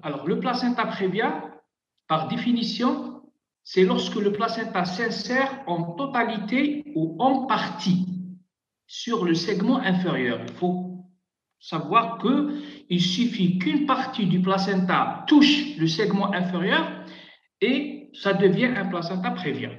Alors, le placenta prévia, par définition, c'est lorsque le placenta s'insère en totalité ou en partie sur le segment inférieur. Il faut savoir qu'il suffit qu'une partie du placenta touche le segment inférieur et ça devient un placenta prévia.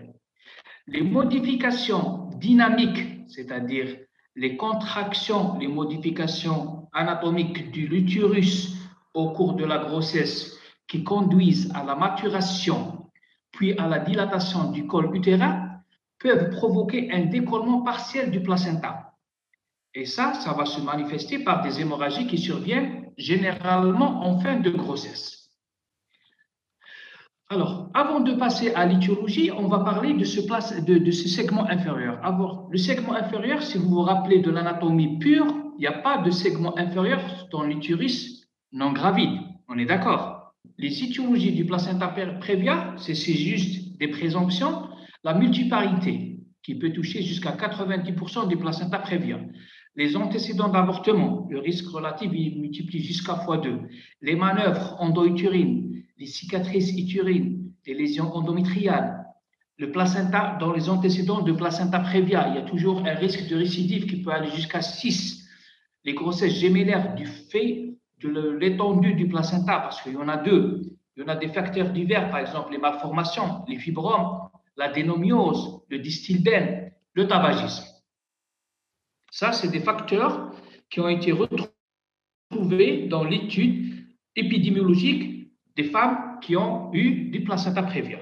Les modifications dynamiques, c'est-à-dire les contractions, les modifications anatomiques de l'utérus au cours de la grossesse qui conduisent à la maturation puis à la dilatation du col utérin peuvent provoquer un décollement partiel du placenta. Et ça va se manifester par des hémorragies qui surviennent généralement en fin de grossesse. Alors, avant de passer à l'étiologie, on va parler de ce segment inférieur. Alors, le segment inférieur, si vous vous rappelez de l'anatomie pure, il n'y a pas de segment inférieur dans l'utérus non gravide. On est d'accord? Les étiologies du placenta prévia, c'est juste des présomptions. La multiparité, qui peut toucher jusqu'à 90% du placenta prévia. Les antécédents d'avortement, le risque relatif il multiplie jusqu'à x2. Les manœuvres endo-utérines, les cicatrices utérines, les lésions endométriales, le placenta dans les antécédents de placenta prévia, il y a toujours un risque de récidive qui peut aller jusqu'à 6. Les grossesses gémellaires du fait de l'étendue du placenta, parce qu'il y en a deux. Il y en a des facteurs divers, par exemple les malformations, les fibromes, l'adénomiose, le distilbène, le tabagisme. Ça, c'est des facteurs qui ont été retrouvés dans l'étude épidémiologique des femmes qui ont eu du placenta prévia.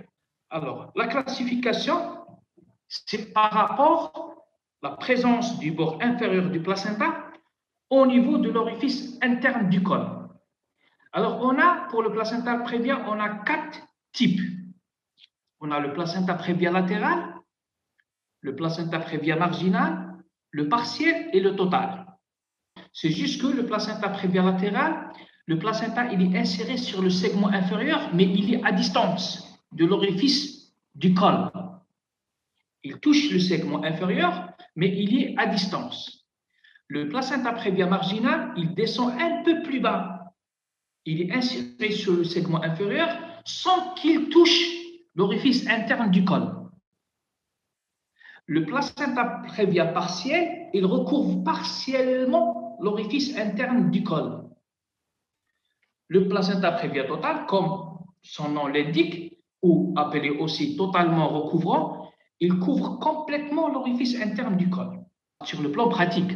Alors, la classification, c'est par rapport à la présence du bord inférieur du placenta au niveau de l'orifice interne du col. Alors, pour le placenta prévia, on a 4 types. On a le placenta prévia latéral, le placenta prévia marginal, le partiel et le total. C'est juste que le placenta prévia latéral, le placenta il est inséré sur le segment inférieur, mais il est à distance de l'orifice du col. Il touche le segment inférieur, mais il est à distance. Le placenta prévia marginal, il descend un peu plus bas. Il est inséré sur le segment inférieur sans qu'il touche l'orifice interne du col. Le placenta prévia partiel, il recouvre partiellement l'orifice interne du col. Le placenta prévia total, comme son nom l'indique, ou appelé aussi totalement recouvrant, il couvre complètement l'orifice interne du col, sur le plan pratique.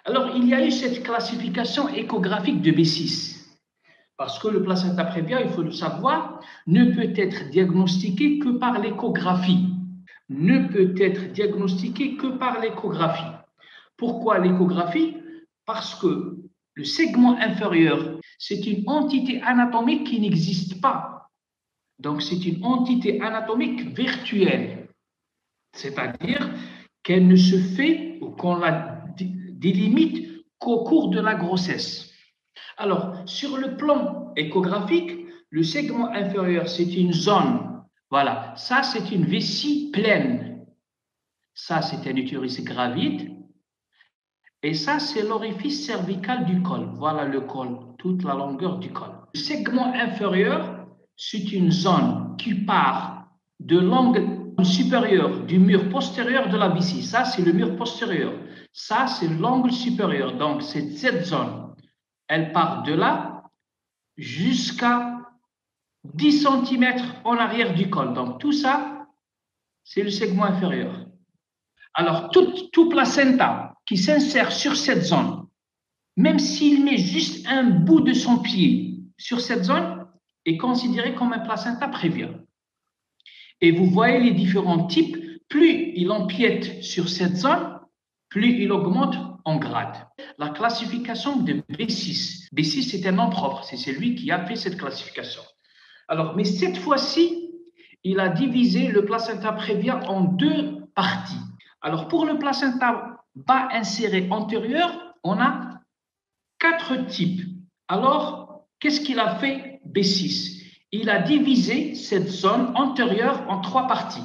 Alors, il y a eu cette classification échographique de B6, parce que le placenta prévia, il faut le savoir, ne peut être diagnostiqué que par l'échographie. Pourquoi l'échographie? Parce que le segment inférieur, c'est une entité anatomique qui n'existe pas. Donc, c'est une entité anatomique virtuelle. C'est-à-dire qu'elle ne se fait ou qu'on la délimite qu'au cours de la grossesse. Alors, sur le plan échographique, le segment inférieur, c'est une zone. Voilà, ça, c'est une vessie pleine. Ça, c'est un utérus gravide. Et ça, c'est l'orifice cervical du col. Voilà le col, toute la longueur du col. Le segment inférieur, c'est une zone qui part de l'angle supérieur du mur postérieur de la vessie. Ça, c'est le mur postérieur. Ça, c'est l'angle supérieur. Donc, c'est cette zone. Elle part de là jusqu'à 10 cm en arrière du col. Donc, tout ça, c'est le segment inférieur. Alors, tout placenta qui s'insère sur cette zone, même s'il met juste un bout de son pied sur cette zone, est considéré comme un placenta prévia. Et vous voyez les différents types, plus il empiète sur cette zone, plus il augmente en grade. La classification de B6. B6, c'est un nom propre, c'est celui qui a fait cette classification. Alors, mais cette fois-ci, il a divisé le placenta prévia en 2 parties. Alors, pour le placenta bas inséré antérieur, on a 4 types. Alors, qu'est-ce qu'il a fait B6? Il a divisé cette zone antérieure en 3 parties.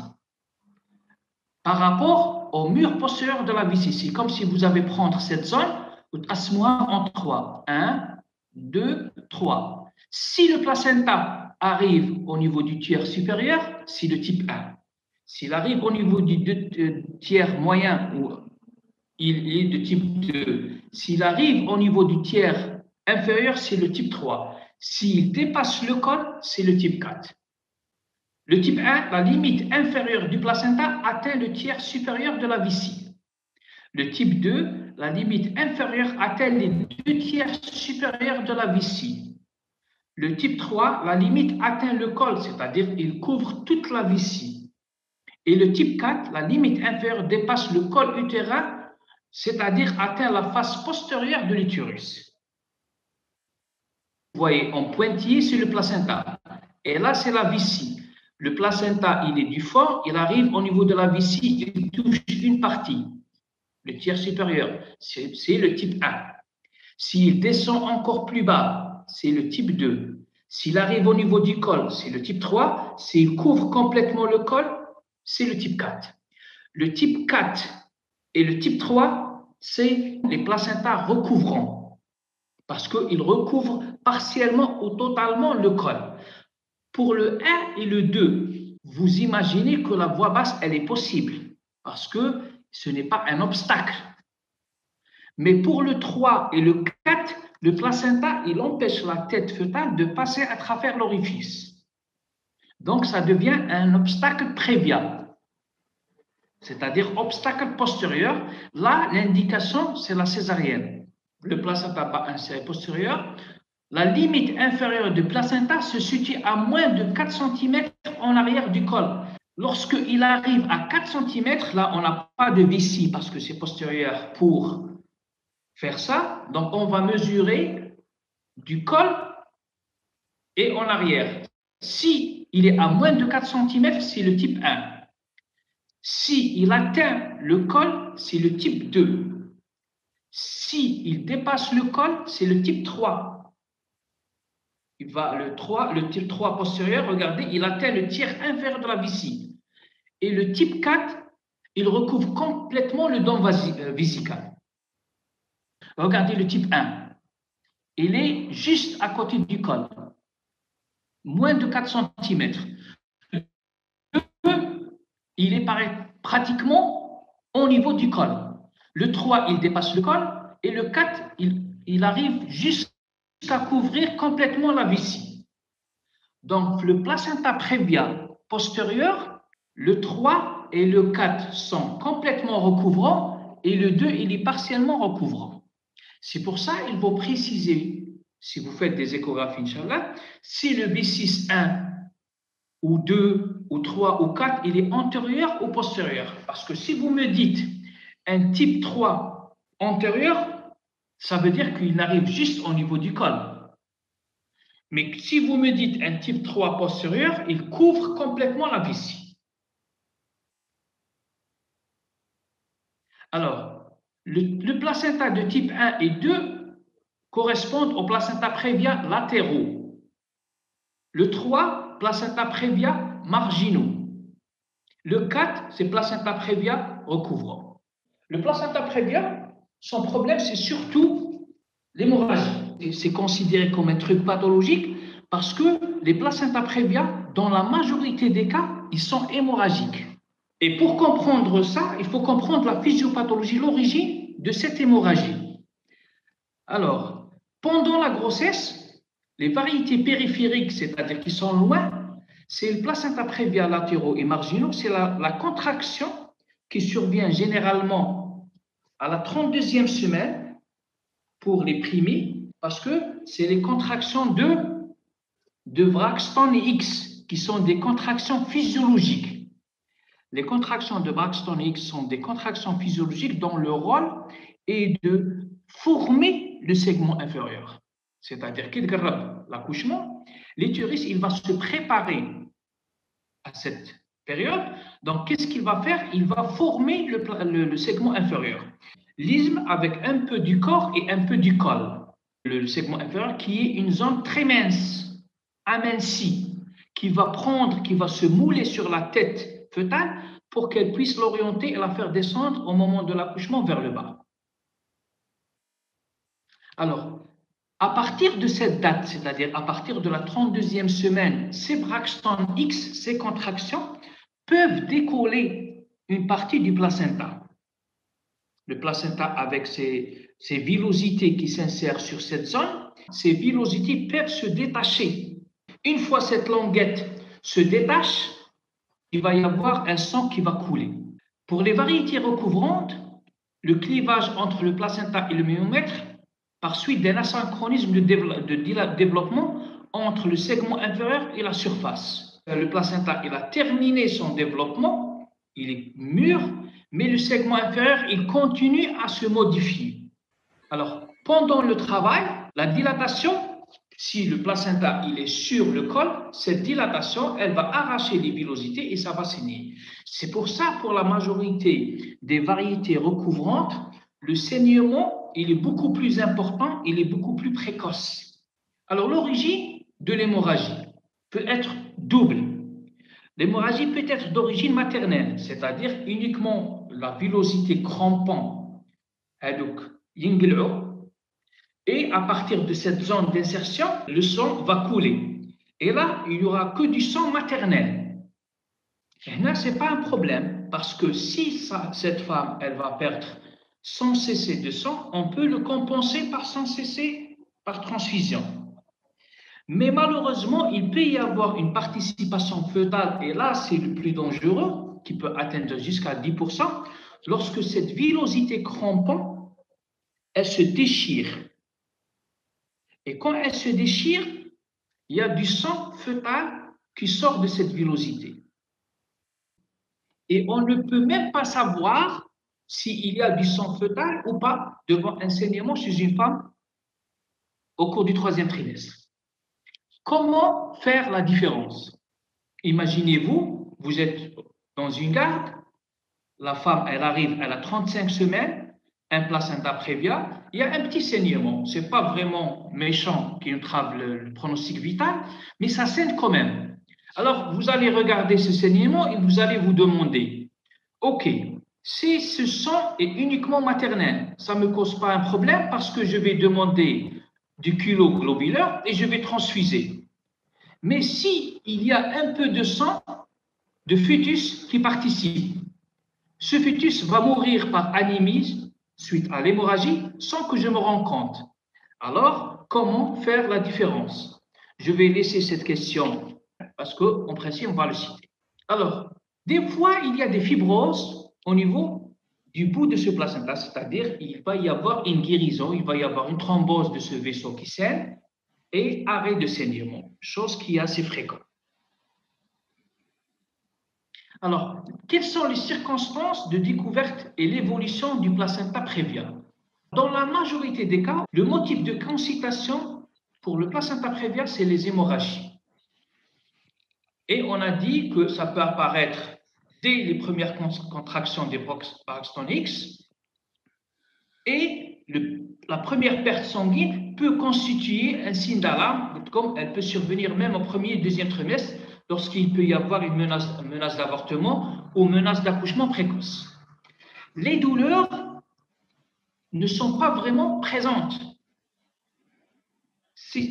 Par rapport au mur postérieur de la vessie, c'est comme si vous avez prendre cette zone, vous assumez en 3. 1, 2, 3. Si le placenta arrive au niveau du tiers supérieur, c'est le type 1. S'il arrive au niveau du tiers moyen, ou il est de type 2. S'il arrive au niveau du tiers inférieur, c'est le type 3. S'il dépasse le col, c'est le type 4. Le type 1, la limite inférieure du placenta atteint le tiers supérieur de la vessie. Le type 2, la limite inférieure atteint les 2 tiers supérieurs de la vessie. Le type 3, la limite atteint le col, c'est-à-dire il couvre toute la vessie. Et le type 4, la limite inférieure dépasse le col utérin, c'est-à-dire atteint la face postérieure de l'utérus. Vous voyez, en pointillé, c'est le placenta. Et là, c'est la vessie. Le placenta, il est du fond, il arrive au niveau de la vessie, il touche une partie, le tiers supérieur, c'est le type 1. S'il descend encore plus bas, c'est le type 2. S'il arrive au niveau du col, c'est le type 3. S'il couvre complètement le col, c'est le type 4. Le type 4 et le type 3, c'est les placentas recouvrants, parce qu'ils recouvrent partiellement ou totalement le col. Pour le 1 et le 2, vous imaginez que la voie basse, elle est possible, parce que ce n'est pas un obstacle. Mais pour le 3 et le 4, le placenta, il empêche la tête fœtale de passer à travers l'orifice. Donc, ça devient un obstacle prévial, c'est-à-dire obstacle postérieur. Là, l'indication, c'est la césarienne. Le placenta bas inséré postérieur. La limite inférieure du placenta se situe à moins de 4 cm en arrière du col. Lorsqu'il arrive à 4 cm, là, on n'a pas de vessie parce que c'est postérieur pour faire ça. Donc, on va mesurer du col et en arrière. Si il est à moins de 4 cm, c'est le type 1. Si il atteint le col, c'est le type 2. Si il dépasse le col, c'est le type 3. Le type 3 postérieur, regardez, il atteint le tiers inférieur de la vessie. Et le type 4, il recouvre complètement le dent vésical. Regardez le type 1. Il est juste à côté du col. Moins de 4 cm. Le 2, il est pratiquement au niveau du col. Le 3, il dépasse le col. Et le 4, il arrive jusqu'à couvrir complètement la vessie. Donc, le placenta prévia postérieur, le 3 et le 4 sont complètement recouvrants et le 2, il est partiellement recouvrant. C'est pour ça qu'il faut préciser, si vous faites des échographies, Inch'Allah, si le B6-1 ou 2 ou 3 ou 4, il est antérieur ou postérieur. Parce que si vous me dites un type 3 antérieur, ça veut dire qu'il arrive juste au niveau du col. Mais si vous me dites un type 3 postérieur, il couvre complètement la vessie. Alors, le placenta de type 1 et 2 correspondent au placenta prévia latéraux. Le 3, placenta prévia marginaux. Le 4, c'est placenta prévia recouvrant. Le placenta prévia, son problème, c'est surtout l'hémorragie. C'est considéré comme un truc pathologique parce que les placenta prévia, dans la majorité des cas, ils sont hémorragiques. Et pour comprendre ça, il faut comprendre la physiopathologie, l'origine de cette hémorragie. Alors, pendant la grossesse, les variétés périphériques, c'est-à-dire qui sont loin, c'est le placenta prévia latéraux et marginaux, c'est la contraction qui survient généralement à la 32e semaine pour les primés, parce que c'est les contractions de Braxton et X, qui sont des contractions physiologiques. Les contractions de Braxton et X sont des contractions physiologiques dont le rôle est de former le segment inférieur. C'est-à-dire qu'il grave l'accouchement, l'utérus, il va se préparer à cette période. Donc, qu'est-ce qu'il va faire? Il va former le segment inférieur. L'isthme avec un peu du corps et un peu du col. Le segment inférieur qui est une zone très mince, amincie, qui va se mouler sur la tête fœtale pour qu'elle puisse l'orienter et la faire descendre au moment de l'accouchement vers le bas. Alors, À partir de cette date, c'est-à-dire à partir de la 32e semaine, ces Braxton X, ces contractions, peuvent décoller une partie du placenta. Le placenta avec ses villosités qui s'insèrent sur cette zone, ces villosités peuvent se détacher. Une fois cette languette se détache, il va y avoir un sang qui va couler. Pour les variétés recouvrantes, le clivage entre le placenta et le myomètre, par suite d'un asynchronisme de développement entre le segment inférieur et la surface. Le placenta, il a terminé son développement, il est mûr, mais le segment inférieur, il continue à se modifier. Alors, pendant le travail, la dilatation, si le placenta il est sur le col, cette dilatation, elle va arracher les villosités et ça va saigner. C'est pour ça, pour la majorité des variétés recouvrantes, le saignement, il est beaucoup plus important, il est beaucoup plus précoce. Alors, l'origine de l'hémorragie peut être double. L'hémorragie peut être d'origine maternelle, c'est-à-dire uniquement la villosité crampant, et à partir de cette zone d'insertion, le sang va couler. Et là, il n'y aura que du sang maternel. Et là, ce n'est pas un problème, parce que si cette femme, elle va perdre 100 cc de sang, on peut le compenser par 100 cc par transfusion. Mais malheureusement, il peut y avoir une participation fœtale, et là, c'est le plus dangereux, qui peut atteindre jusqu'à 10%, lorsque cette villosité crampante, elle se déchire. Et quand elle se déchire, il y a du sang fœtal qui sort de cette villosité. Et on ne peut même pas savoir s'il y a du sang fœtal ou pas devant un saignement chez une femme au cours du 3e trimestre. Comment faire la différence? Imaginez-vous, vous êtes dans une garde, la femme, elle arrive, elle a 35 semaines, un placenta prévia, il y a un petit saignement. Ce n'est pas vraiment méchant qui entrave le pronostic vital, mais ça saigne quand même. Alors, vous allez regarder ce saignement et vous allez vous demander, OK, si ce sang est uniquement maternel, ça ne me cause pas un problème parce que je vais demander du culot globulaire et je vais transfuser. Mais si il y a un peu de sang de fœtus qui participe, ce fœtus va mourir par anémie suite à l'hémorragie sans que je me rende compte. Alors, comment faire la différence? Je vais laisser cette question parce qu'en principe, on va le citer. Alors, des fois, il y a des fibroses au niveau du bout de ce placenta, c'est-à-dire il va y avoir une guérison, il va y avoir une thrombose de ce vaisseau qui saigne et arrêt de saignement, chose qui est assez fréquente. Alors, quelles sont les circonstances de découverte et l'évolution du placenta prévia? Dans la majorité des cas, le motif de consultation pour le placenta prévia, c'est les hémorragies. Et on a dit que ça peut apparaître dès les premières contractions des Braxton X et la première perte sanguine peut constituer un signe d'alarme, comme elle peut survenir même au 1er et 2e trimestre lorsqu'il peut y avoir une menace d'avortement ou menace d'accouchement précoce. Les douleurs ne sont pas vraiment présentes.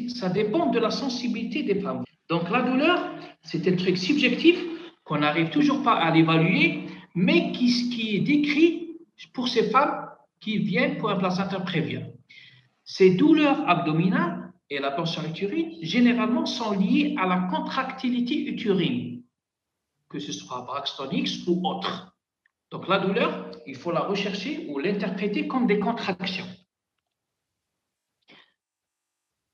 Ça dépend de la sensibilité des femmes. Donc la douleur, c'est un truc subjectif qu'on n'arrive toujours pas à l'évaluer, mais qui est décrit pour ces femmes qui viennent pour un placenta prévia. Ces douleurs abdominales et la tension utérine, généralement, sont liées à la contractilité utérine, que ce soit Braxton X ou autre. Donc la douleur, il faut la rechercher ou l'interpréter comme des contractions.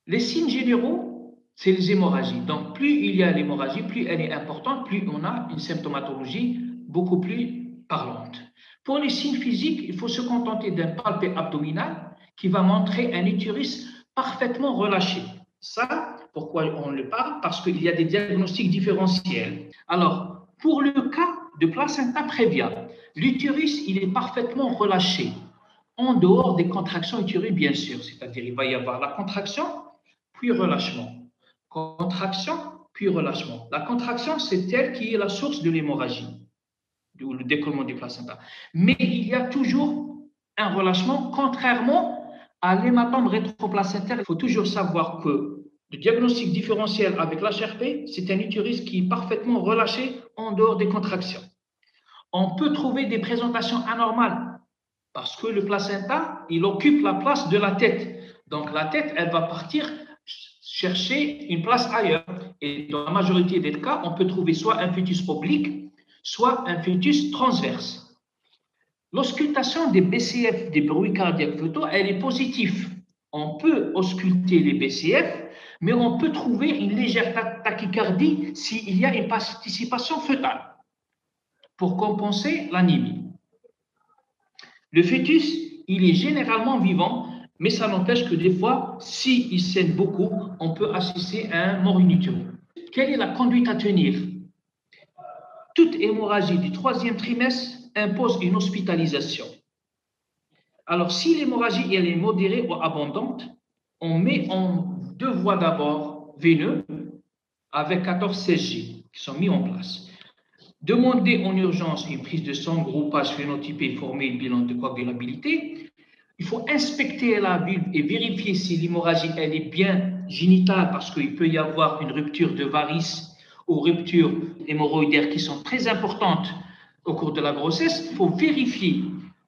Les signes généraux, c'est les hémorragies. Donc, plus il y a l'hémorragie, plus elle est importante, plus on a une symptomatologie beaucoup plus parlante. Pour les signes physiques, il faut se contenter d'un palpé abdominal qui va montrer un utérus parfaitement relâché. Ça, pourquoi on le parle? Parce qu'il y a des diagnostics différentiels. Alors, pour le cas de placenta prévia, l'utérus, il est parfaitement relâché, en dehors des contractions utérines, bien sûr. C'est-à-dire, il va y avoir la contraction, puis relâchement. Contraction, puis relâchement. La contraction, c'est elle qui est la source de l'hémorragie, ou le décollement du placenta. Mais il y a toujours un relâchement, contrairement À l'hématome rétroplacentaire, il faut toujours savoir que le diagnostic différentiel avec l'HRP, c'est un utérus qui est parfaitement relâché en dehors des contractions. On peut trouver des présentations anormales parce que le placenta, il occupe la place de la tête. Donc la tête, elle va partir chercher une place ailleurs. Et dans la majorité des cas, on peut trouver soit un fœtus oblique, soit un fœtus transverse. L'auscultation des BCF, des bruits cardiaques fœtaux, elle est positive. On peut ausculter les BCF, mais on peut trouver une légère tachycardie s'il y a une participation fœtale pour compenser l'anémie. Le fœtus, il est généralement vivant, mais ça n'empêche que des fois, s'il saigne beaucoup, on peut assister à un mort in utero. Quelle est la conduite à tenir? Toute hémorragie du 3e trimestre impose une hospitalisation. Alors, si l'hémorragie elle est modérée ou abondante, on met en 2 voies d'abord veineux avec 14 CSG qui sont mis en place. Demander en urgence une prise de sang, groupage phénotypé, former une bilan de coagulabilité. Il faut inspecter la vulve et vérifier si l'hémorragie elle est bien génitale parce qu'il peut y avoir une rupture de varices ou ruptures hémorroïdaires qui sont très importantes au cours de la grossesse. Il faut vérifier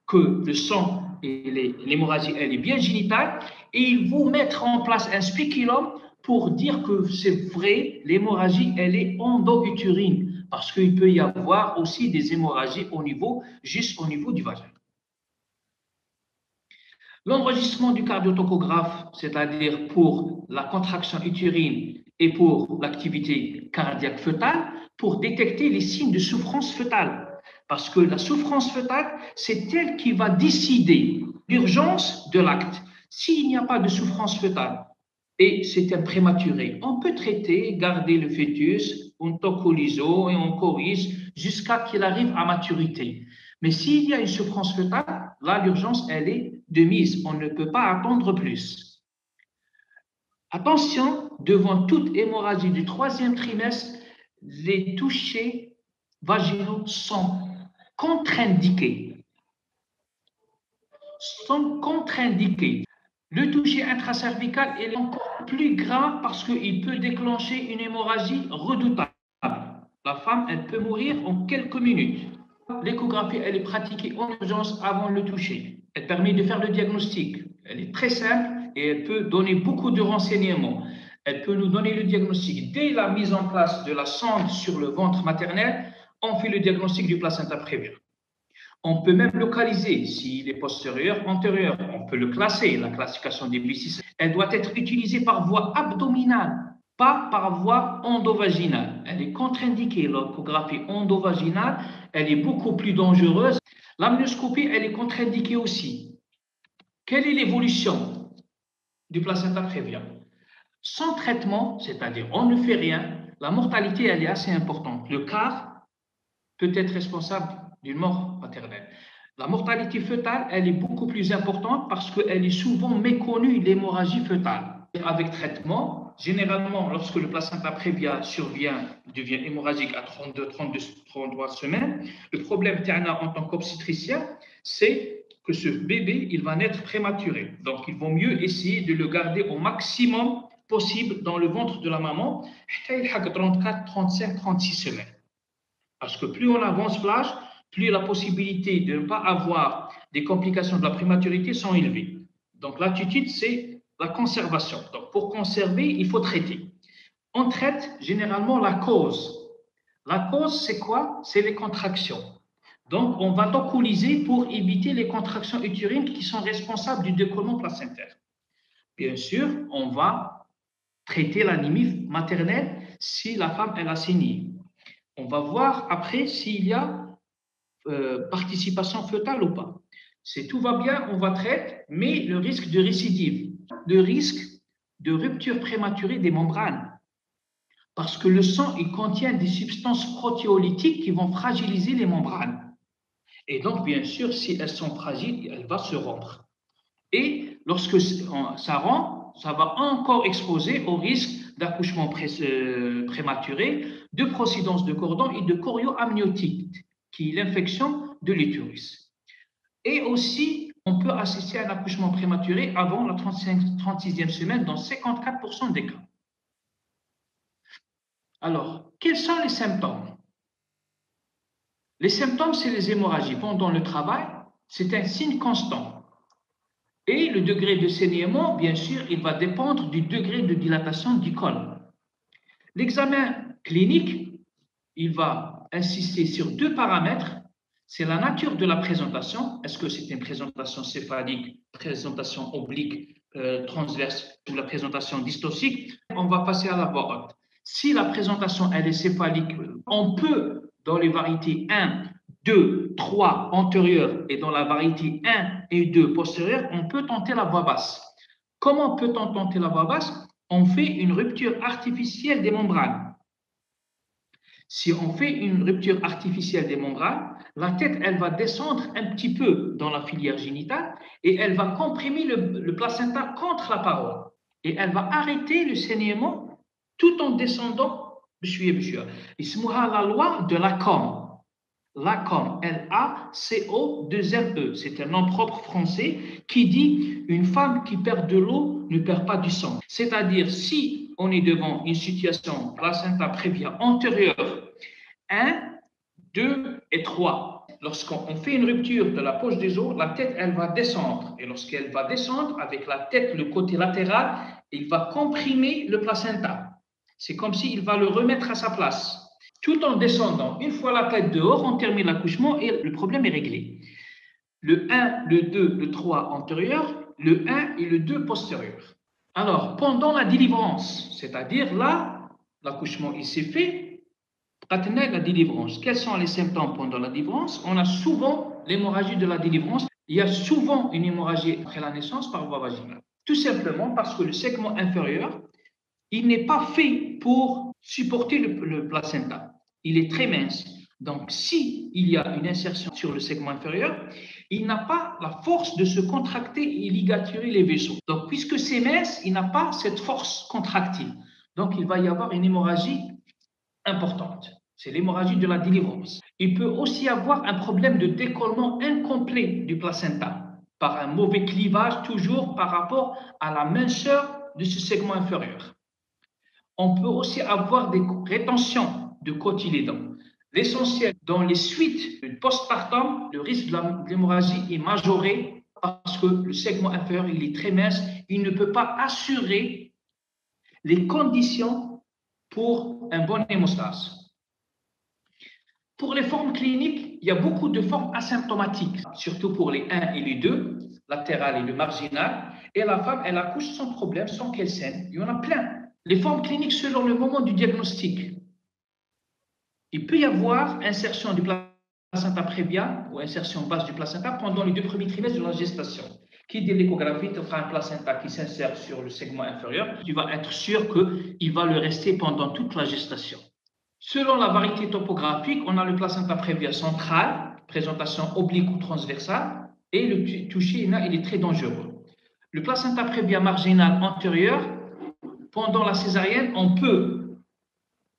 que le sang et l'hémorragie elle est bien génitale et il faut mettre en place un spéculum pour dire que c'est vrai, l'hémorragie elle est endo-utérine parce qu'il peut y avoir aussi des hémorragies juste au niveau du vagin. L'enregistrement du cardiotocographe, c'est-à-dire pour la contraction utérine et pour l'activité cardiaque fœtale, pour détecter les signes de souffrance fœtale. Parce que la souffrance fœtale, c'est elle qui va décider l'urgence de l'acte. S'il n'y a pas de souffrance fœtale et c'est un prématuré, on peut traiter, garder le fœtus, on tocolyso et on corrige jusqu'à qu'il arrive à maturité. Mais s'il y a une souffrance fœtale, là, l'urgence, elle est de mise. On ne peut pas attendre plus. Attention, devant toute hémorragie du 3e trimestre, les touchés vaginaux sont contre-indiqués. Le toucher intracervical est encore plus grave parce qu'il peut déclencher une hémorragie redoutable. La femme, elle peut mourir en quelques minutes. L'échographie, elle est pratiquée en urgence avant le toucher. Elle permet de faire le diagnostic. Elle est très simple et elle peut donner beaucoup de renseignements. Elle peut nous donner le diagnostic. Dès la mise en place de la sonde sur le ventre maternel, on fait le diagnostic du placenta prévia. On peut même localiser s'il est postérieur, antérieur. On peut le classer, la classification des B6. Elle doit être utilisée par voie abdominale, pas par voie endovaginale. Elle est contre-indiquée, l'échographie endovaginale, elle est beaucoup plus dangereuse. L'amnioscopie, elle est contre-indiquée aussi. Quelle est l'évolution du placenta prévia? Sans traitement, c'est-à-dire on ne fait rien, la mortalité, elle est assez importante. Le quart peut être responsable d'une mort maternelle. La mortalité fœtale, elle est beaucoup plus importante parce qu'elle est souvent méconnue, l'hémorragie fœtale. Avec traitement, généralement, lorsque le placenta prévia devient hémorragique à 33 semaines, le problème en tant qu'obstétricien, c'est que ce bébé, il va naître prématuré. Donc, il vaut mieux essayer de le garder au maximum possible dans le ventre de la maman, jusqu'à 34, 35, 36 semaines. Parce que plus on avance l'âge, plus la possibilité de ne pas avoir des complications de la prématurité sont élevées. Donc, l'attitude, c'est la conservation. Donc, pour conserver, il faut traiter. On traite généralement la cause. La cause, c'est quoi? C'est les contractions. Donc, on va tocolyser pour éviter les contractions utérines qui sont responsables du décollement placentaire. Bien sûr, on va traiter l'anémie maternelle si la femme elle a saigné. On va voir après s'il y a participation fœtale ou pas. Si tout va bien, on va traiter, mais le risque de récidive, le risque de rupture prématurée des membranes. Parce que le sang, il contient des substances protéolytiques qui vont fragiliser les membranes. Et donc, bien sûr, si elles sont fragiles, elles vont se rompre. Et lorsque ça rompt, ça va encore exposer au risque d'accouchement prématuré, de procédance de cordon et de chorioamniotite, qui est l'infection de l'utérus. Et aussi, on peut assister à un accouchement prématuré avant la 36e semaine dans 54% des cas. Alors, quels sont les symptômes? Les symptômes, c'est les hémorragies. Pendant le travail, c'est un signe constant. Et le degré de saignement, bien sûr, il va dépendre du degré de dilatation du col. L'examen clinique, il va insister sur deux paramètres. C'est la nature de la présentation. Est-ce que c'est une présentation céphalique, présentation oblique, transverse ou la présentation dystocique? On va passer à la voie haute. Si la présentation elle est céphalique, on peut, dans les variétés 1, 2, 3 antérieures et dans la variété 1 et 2 postérieures, on peut tenter la voie basse. Comment peut-on tenter la voie basse? On fait une rupture artificielle des membranes. Si on fait une rupture artificielle des membranes, la tête, elle va descendre un petit peu dans la filière génitale et elle va comprimer le placenta contre la paroi. Et elle va arrêter le saignement tout en descendant. C'est la loi de Lacombe. Lacombe, L-A-C-O-2-M-E. C'est un nom propre français qui dit une femme qui perd de l'eau ne perd pas du sang. C'est-à-dire, si on est devant une situation placenta prévia antérieure 1, 2 et 3, lorsqu'on fait une rupture de la poche des os, la tête, elle va descendre. Et lorsqu'elle va descendre, avec la tête, le côté latéral, il va comprimer le placenta. C'est comme s'il va le remettre à sa place. Tout en descendant. Une fois la tête dehors, on termine l'accouchement et le problème est réglé. Le 1, le 2, le 3 antérieur, le 1 et le 2 postérieur. Alors, pendant la délivrance, c'est-à-dire là, l'accouchement il s'est fait, la délivrance. Quels sont les symptômes pendant la délivrance? On a souvent l'hémorragie de la délivrance. Il y a souvent une hémorragie après la naissance par voie vaginale. Tout simplement parce que le segment inférieur, il n'est pas fait pour supporter le placenta. Il est très mince. Donc, s'il y a une insertion sur le segment inférieur, il n'a pas la force de se contracter et ligaturer les vaisseaux. Donc, puisque c'est mince, il n'a pas cette force contractile. Donc, il va y avoir une hémorragie importante. C'est l'hémorragie de la délivrance. Il peut aussi avoir un problème de décollement incomplet du placenta par un mauvais clivage, toujours par rapport à la minceur de ce segment inférieur. On peut aussi avoir des rétentions de cotylédons. L'essentiel, dans les suites du postpartum, le risque de l'hémorragie est majoré parce que le segment inférieur il est très mince, il ne peut pas assurer les conditions pour un bon hémostase. Pour les formes cliniques, il y a beaucoup de formes asymptomatiques, surtout pour les 1 et les 2, latéral et le marginal, et la femme, elle accouche sans problème, sans qu'elle saigne. Il y en a plein. Les formes cliniques selon le moment du diagnostic. Il peut y avoir insertion du placenta prévia ou insertion basse du placenta pendant les 2 premiers trimestres de la gestation. Qui dit l'échographie, tu feras un placenta qui s'insère sur le segment inférieur, tu vas être sûr qu'il va le rester pendant toute la gestation. Selon la variété topographique, on a le placenta prévia central, présentation oblique ou transversale, et le toucher, il est très dangereux. Le placenta prévia marginal antérieur, pendant la césarienne, on peut,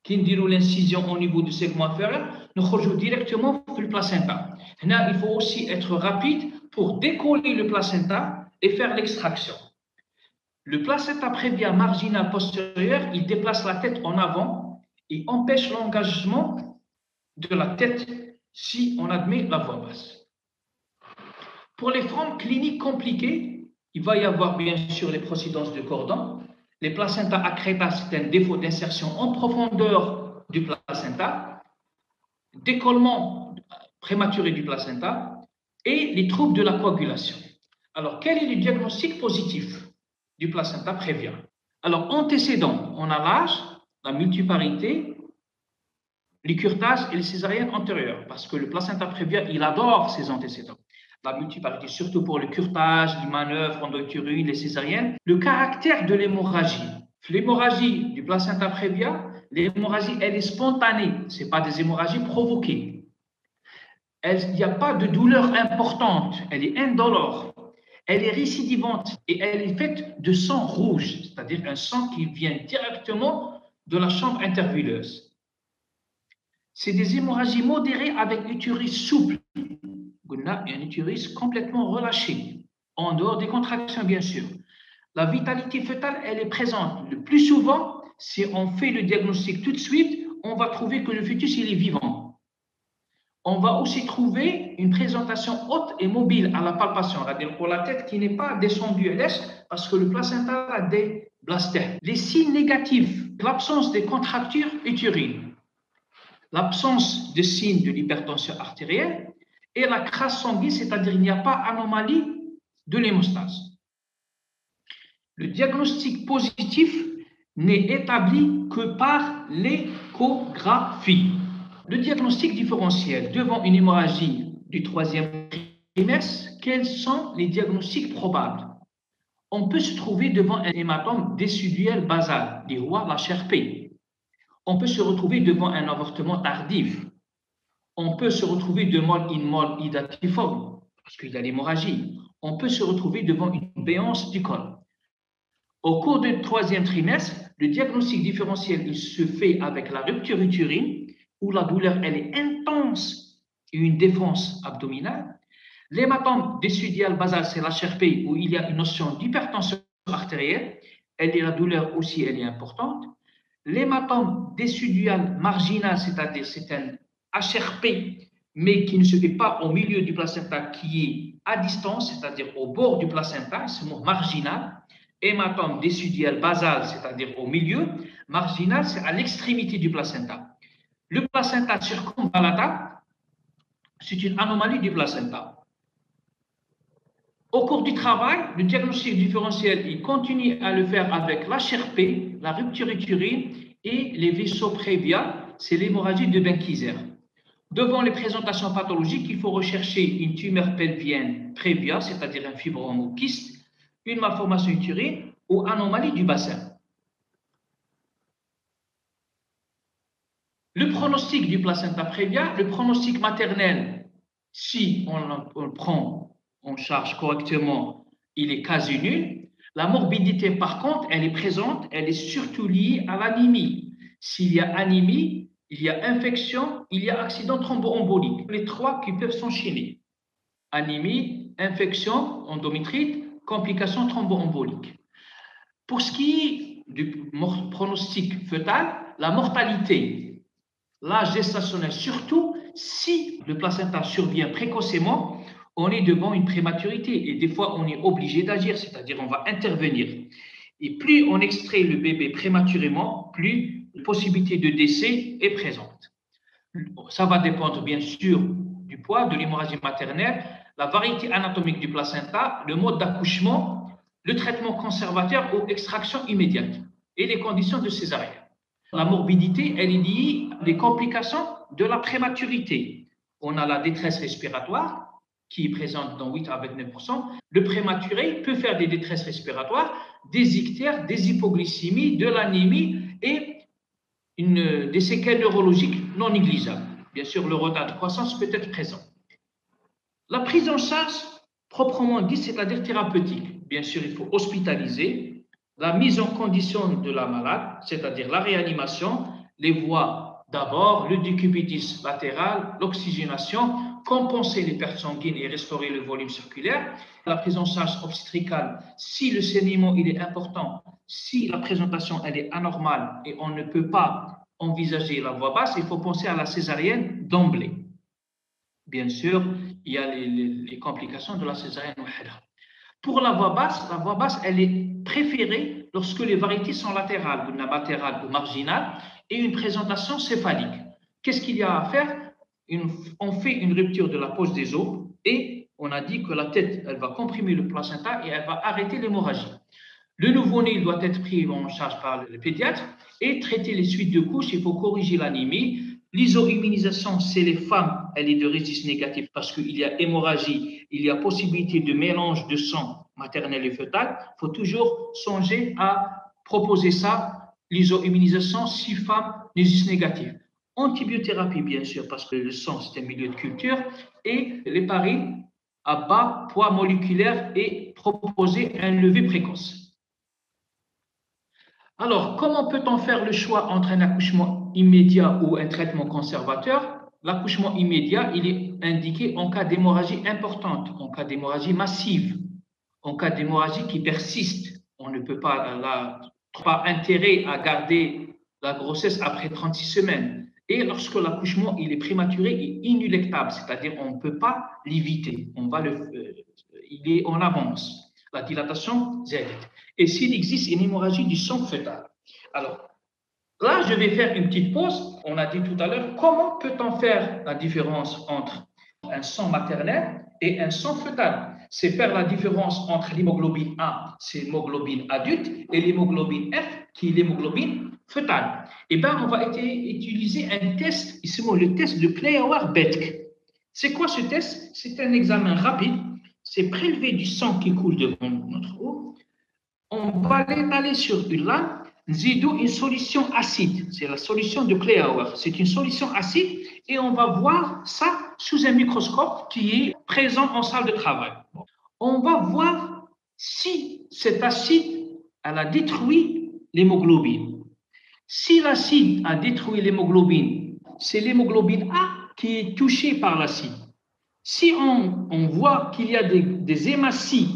l'incision au niveau du segment inférieur, nous rejoue directement sur le placenta. Là, il faut aussi être rapide pour décoller le placenta et faire l'extraction. Le placenta prévia marginal postérieur, il déplace la tête en avant et empêche l'engagement de la tête si on admet la voie basse. Pour les formes cliniques compliquées, il va y avoir bien sûr les procydences de cordon. Les placenta accreta, c'est un défaut d'insertion en profondeur du placenta, décollement prématuré du placenta et les troubles de la coagulation. Alors, quel est le diagnostic positif du placenta prévia? Alors, antécédents, on a l'âge, la multiparité, les curetages et les césariennes antérieures, parce que le placenta prévia, il adore ses antécédents. La multiparité, surtout pour le curetage, les manœuvres endoutérines, les césariennes. Le caractère de l'hémorragie. L'hémorragie du placenta prévia, l'hémorragie, elle est spontanée. Ce n'est pas des hémorragies provoquées. Il n'y a pas de douleur importante. Elle est indolore. Elle est récidivante et elle est faite de sang rouge, c'est-à-dire un sang qui vient directement de la chambre interveineuse. C'est des hémorragies modérées avec utérus souple. Un utérus complètement relâché. En dehors des contractions, bien sûr. La vitalité fœtale, elle est présente. Le plus souvent, si on fait le diagnostic tout de suite, on va trouver que le fœtus, il est vivant. On va aussi trouver une présentation haute et mobile à la palpation, c'est-à-dire pour la tête qui n'est pas descendue à l'est parce que le placenta a des blasters. Les signes négatifs, l'absence des contractures utérines, l'absence de signes de l'hypertension artérielle et la crasse sanguine, c'est-à-dire il n'y a pas anomalie de l'hémostase. Le diagnostic positif n'est établi que par l'échographie. Le diagnostic différentiel devant une hémorragie du troisième trimestre, quels sont les diagnostics probables? On peut se trouver devant un hématome déciduel basal, des rois la HRP. On peut se retrouver devant un avortement tardif. On peut se retrouver devant une molle hydatiforme, parce qu'il y a l'hémorragie. On peut se retrouver devant une béance du col. Au cours du troisième trimestre, le diagnostic différentiel il se fait avec la rupture utérine, où la douleur elle est intense et une défense abdominale. L'hématome décidual basal, c'est l'HRP, où il y a une notion d'hypertension artérielle. La douleur aussi, elle est importante. L'hématome décidual marginal, c'est-à-dire c'est un HRP, mais qui ne se fait pas au milieu du placenta, qui est à distance, c'est-à-dire au bord du placenta, c'est le mot marginal. Hématome décidual basal, c'est-à-dire au milieu. Marginal, c'est à l'extrémité du placenta. Le placenta circumvallatal, c'est une anomalie du placenta. Au cours du travail, le diagnostic différentiel, il continue à le faire avec l'HRP, la rupture utérine et les vaisseaux préviens, c'est l'hémorragie de Benkiser. Devant les présentations pathologiques, il faut rechercher une tumeur pelvienne prévia, c'est-à-dire un fibrome ou kyste, une malformation utérine ou anomalie du bassin. Le pronostic du placenta prévia, le pronostic maternel, si on le prend en charge correctement, il est quasi nul. La morbidité, par contre, elle est présente, elle est surtout liée à l'anémie. S'il y a anémie, il y a infection, il y a accident thromboembolique. Les trois qui peuvent s'enchaîner. Anémie, infection, endométrite, complications thromboemboliques. Pour ce qui est du pronostic fœtal, la mortalité, l'âge gestationnel, surtout si le placenta survient précocement, on est devant une prématurité et des fois on est obligé d'agir, c'est-à-dire on va intervenir. Et plus on extrait le bébé prématurément, plus la possibilité de décès est présente. Ça va dépendre bien sûr du poids, de l'hémorragie maternelle, la variété anatomique du placenta, le mode d'accouchement, le traitement conservateur ou extraction immédiate et les conditions de césarienne. La morbidité, elle est liée à des complications de la prématurité. On a la détresse respiratoire qui est présente dans 8 à 29%. Le prématuré peut faire des détresses respiratoires, des ictères, des hypoglycémies, de l'anémie et des séquelles neurologiques non négligeables. Bien sûr, le retard de croissance peut être présent. La prise en charge, proprement dit, c'est-à-dire thérapeutique. Bien sûr, il faut hospitaliser, la mise en condition de la malade, c'est-à-dire la réanimation, les voies d'abord, le décubitus latéral, l'oxygénation, compenser les pertes sanguines et restaurer le volume circulaire. La prise en charge obstétricale, si le saignement il est important, si la présentation elle est anormale et on ne peut pas envisager la voie basse, il faut penser à la césarienne d'emblée. Bien sûr, il y a les complications de la césarienne. Pour la voie basse, elle est préférée lorsque les variétés sont latérales, latérales ou marginales, et une présentation céphalique. Qu'est-ce qu'il y a à faire? On fait une rupture de la poche des os et on a dit que la tête, elle va comprimer le placenta et elle va arrêter l'hémorragie. Le nouveau-né doit être pris en charge par le pédiatre et traiter les suites de couches. Il faut corriger l'anémie. L'iso-immunisation, c'est les femmes, elle est de registre négatif parce qu'il y a hémorragie, il y a possibilité de mélange de sang maternel et fœtal. Il faut toujours songer à proposer ça, l'iso-immunisation, si femmes registre négatif. Antibiothérapie, bien sûr, parce que le sang, c'est un milieu de culture, et l'héparine à bas poids moléculaire et proposer un lever précoce. Alors, comment peut-on faire le choix entre un accouchement immédiat ou un traitement conservateur? L'accouchement immédiat, il est indiqué en cas d'hémorragie importante, en cas d'hémorragie massive. en cas d'hémorragie qui persiste. On ne peut pas intérêt à garder la grossesse après 36 semaines. Et lorsque l'accouchement il est prématuré et inéluctable, c'est-à-dire on ne peut pas l'éviter, il est en avance. La dilatation زادت. Et s'il existe une hémorragie du sang fœtal. Alors, là, je vais faire une petite pause. On a dit tout à l'heure, comment peut-on faire la différence entre un sang maternel et un sang fœtal? C'est faire la différence entre l'hémoglobine A, c'est l'hémoglobine adulte, et l'hémoglobine F, qui est l'hémoglobine fœtale. Eh bien, on va utiliser un test, ici le test de Kleauer-Betke. C'est quoi ce test? C'est un examen rapide. C'est prélever du sang qui coule devant notre eau. On va l'étaler sur une lame. Zidou, une solution acide. C'est la solution de Kleauer. C'est une solution acide et on va voir ça sous un microscope qui est présent en salle de travail. On va voir si cet acide elle a détruit l'hémoglobine. Si l'acide a détruit l'hémoglobine, c'est l'hémoglobine A qui est touchée par l'acide. Si on voit qu'il y a des hématies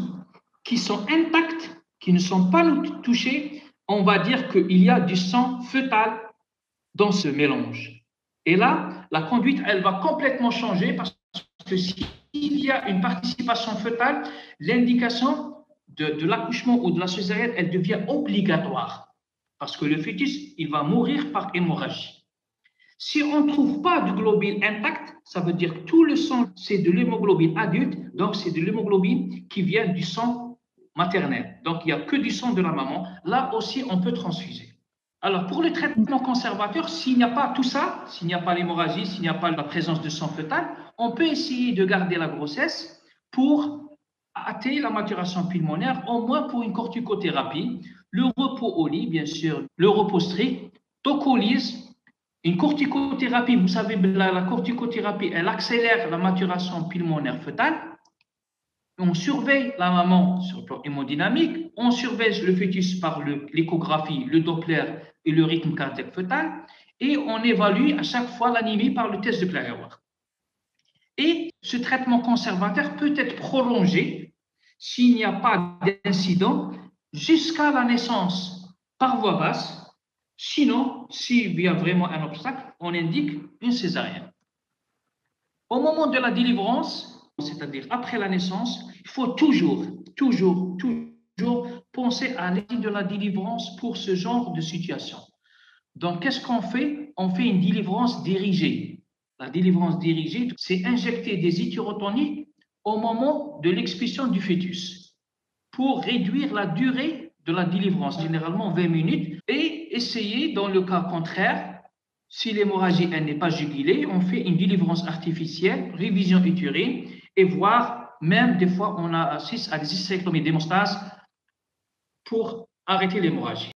qui sont intactes, qui ne sont pas touchées, on va dire qu'il y a du sang fœtal dans ce mélange. Et là, la conduite, elle va complètement changer parce que s'il y a une participation fœtale, l'indication de l'accouchement ou de la césarienne, elle devient obligatoire parce que le fœtus, il va mourir par hémorragie. Si on ne trouve pas de globule intact, ça veut dire que tout le sang, c'est de l'hémoglobine adulte, donc c'est de l'hémoglobine qui vient du sang maternel. Donc, il n'y a que du sang de la maman. Là aussi, on peut transfuser. Alors, pour le traitement conservateur, s'il n'y a pas tout ça, s'il n'y a pas l'hémorragie, s'il n'y a pas la présence de sang fœtal, on peut essayer de garder la grossesse pour hâter la maturation pulmonaire, au moins pour une corticothérapie, le repos au lit, bien sûr, le repos strict, tocolyse. Une corticothérapie, vous savez, la corticothérapie, elle accélère la maturation pulmonaire fœtale. On surveille la maman sur le plan hémodynamique, on surveille le fœtus par l'échographie, le Doppler et le rythme cardiaque fœtal, et on évalue à chaque fois l'anémie par le test de Kleauer. Et ce traitement conservateur peut être prolongé s'il n'y a pas d'incident jusqu'à la naissance par voie basse. Sinon, s'il y a vraiment un obstacle, on indique une césarienne. Au moment de la délivrance, c'est-à-dire après la naissance, il faut toujours penser à l'aide de la délivrance pour ce genre de situation. Donc, qu'est-ce qu'on fait? On fait une délivrance dirigée. La délivrance dirigée, c'est injecter des hétérotoniques au moment de l'expulsion du fœtus pour réduire la durée de la délivrance, généralement 20 minutes, et essayer, dans le cas contraire, si l'hémorragie n'est pas jugulée, on fait une délivrance artificielle, révision utérine, et voire même des fois on a 6 à 10 cyclomies d'hémostase pour arrêter l'hémorragie.